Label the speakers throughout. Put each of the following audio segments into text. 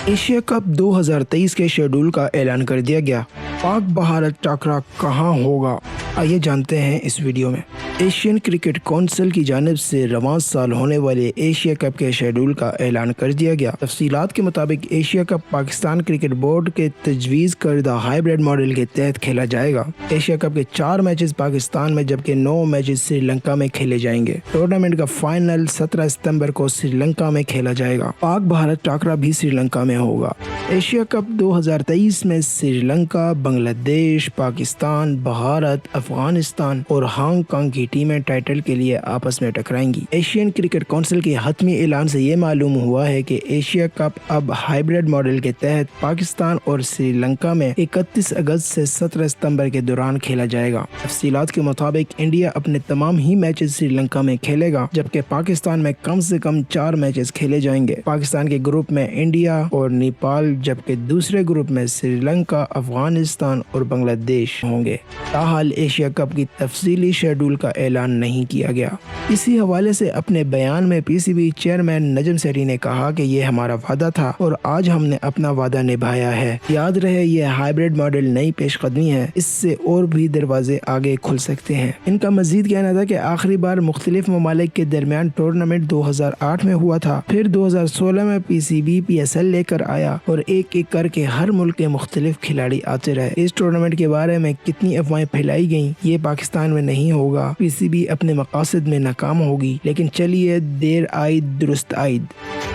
Speaker 1: Asia cup 2023 के schedule का ऐलान कर दिया गया। पाक भारत टकरा कहां होगा, आइए जानते हैं इस वीडियो में। एशियन क्रिकेट काउंसिल की जानिब से रवां साल होने वाले एशिया कप के शेड्यूल का ऐलान कर दिया गया। तफसीलात के मुताबिक Asia cup Pakistan cricket board के तजवीज़ करदा हाइब्रिड मॉडल के तहत खेला जाएगा। एशिया कप के 4 मैचेस पाकिस्तान में जबकि 9 मैचेस श्रीलंका में खेले जाएंगे। टूर्नामेंट का फाइनल 17 सितंबर को श्रीलंका में खेला जाएगा। पाक भारत टकरा भी श्रीलंका में होगा। एशिया कप 2023 में श्रीलंका, बांग्लादेश, पाकिस्तान, भारत, अफगानिस्तान और हांगकांग की टीमें टाइटल के लिए आपस में टकराएंगी। एशियन क्रिकेट काउंसिल के हतमी ऐलान से ये मालूम हुआ है कि एशिया कप अब हाइब्रिड मॉडल के तहत पाकिस्तान और श्रीलंका में 31 अगस्त से 17 सितंबर के दौरान खेला जाएगा। तफसीलात के मुताबिक इंडिया अपने तमाम ही मैचेस श्रीलंका में खेलेगा, जबकि पाकिस्तान में कम से कम 4 मैचेस खेले जाएंगे। पाकिस्तान के ग्रुप में इंडिया और नेपाल, जबकि दूसरे ग्रुप में श्रीलंका, अफगानिस्तान और बांग्लादेश होंगे। ताहाल एशिया कप की तफसीली शेड्यूल का ऐलान नहीं किया गया। इसी हवाले से अपने बयान में पीसीबी चेयरमैन नजम सेठी ने कहा कि ये हमारा वादा था और आज हमने अपना वादा निभाया है। याद रहे, ये हाइब्रिड मॉडल नई पेशकदमी है, इससे और भी दरवाजे आगे खुल सकते हैं। इनका मजीद कहना था कि आखिरी बार मुख्तलिफ ममालिक के दरमियान टूर्नामेंट 2008 में हुआ था, फिर 2016 में पीसीबी PSL लेकर आया और एक एक करके हर मुल्क के मुख्तलिफ खिलाड़ी आते रहे। इस टूर्नामेंट के बारे में कितनी अफवाहें फैलाई गई, ये पाकिस्तान में नहीं होगा, पीसीबी अपने मकासद में नाकाम होगी। लेकिन चलिए, देर आइद दुरुस्त आइद।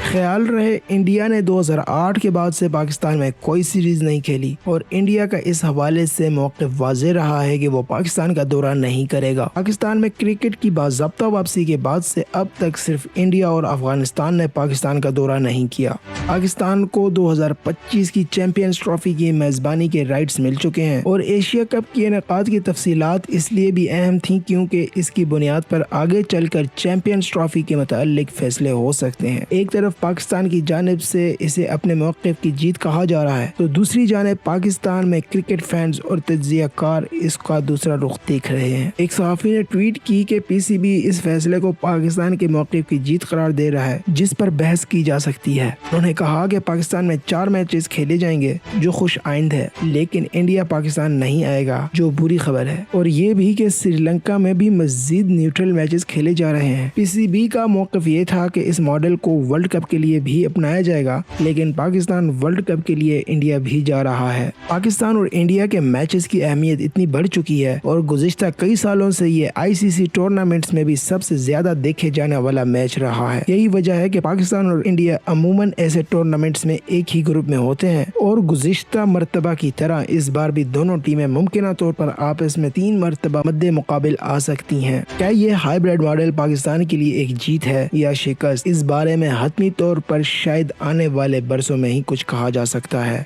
Speaker 1: ख्याल रहे, इंडिया ने 2008 के बाद से पाकिस्तान में कोई सीरीज नहीं खेली और इंडिया का इस हवाले से मौक़िफ़ वाज़ेह रहा है कि वो पाकिस्तान का दौरा नहीं करेगा। पाकिस्तान में क्रिकेट की बाज़ाब्ता वापसी के बाद से अब तक सिर्फ इंडिया और अफगानिस्तान ने पाकिस्तान का दौरा नहीं किया। पाकिस्तान को 2025 की चैंपियंस ट्रॉफी की मेज़बानी के राइट्स मिल चुके हैं और एशिया कप के इनेकाद की तफसीलात इसलिए भी अहम थी क्योंकि इसकी बुनियाद पर आगे चलकर चैंपियंस ट्रॉफी के मुताल्लिक फैसले हो सकते हैं। एक तरफ पाकिस्तान की जानिब से इसे अपने मौक़िफ़ की जीत कहा जा रहा है, तो दूसरी जानिब पाकिस्तान में क्रिकेट फैंस और तज्ज़ियाकार इसका दूसरा रुख देख रहे हैं। एक सहाफ़ी ने ट्वीट की कि पीसीबी इस फैसले को पाकिस्तान के मौक़िफ़ की जीत करार दे रहा है, जिस पर बहस की जा सकती है। उन्होंने कहा कि पाकिस्तान में 4 मैचेस खेले जाएंगे, जो खुश आइंद है, लेकिन इंडिया पाकिस्तान नहीं आएगा, जो बुरी खबर है। और ये भी कि श्रीलंका में भी मज़ीद न्यूट्रल मैचेस खेले जा रहे हैं। पीसीबी का मौक़िफ़ ये था कि इस मॉडल को वर्ल्ड कप के लिए भी अपनाया जाएगा, लेकिन पाकिस्तान वर्ल्ड कप के लिए इंडिया भी जा रहा है। पाकिस्तान और इंडिया के मैचेस की अहमियत इतनी बढ़ चुकी है और गुज़िश्ता कई सालों से ये ICC टूर्नामेंट्स में भी सबसे ज्यादा देखे जाने वाला मैच रहा है। यही वजह है कि पाकिस्तान और इंडिया अमूमन ऐसे टूर्नामेंट्स में एक ही ग्रुप में होते हैं और गुज़िश्ता मरतबा की तरह इस बार भी दोनों टीमें मुमकिन तौर पर आपस में 3 मरतबा मद्दे मुकाबिल आ सकती हैं। क्या ये हाइब्रिड मॉडल पाकिस्तान के लिए एक जीत है या शिकस्त, इस बारे में हतमी तौर पर शायद आने वाले बरसों में ही कुछ कहा जा सकता है।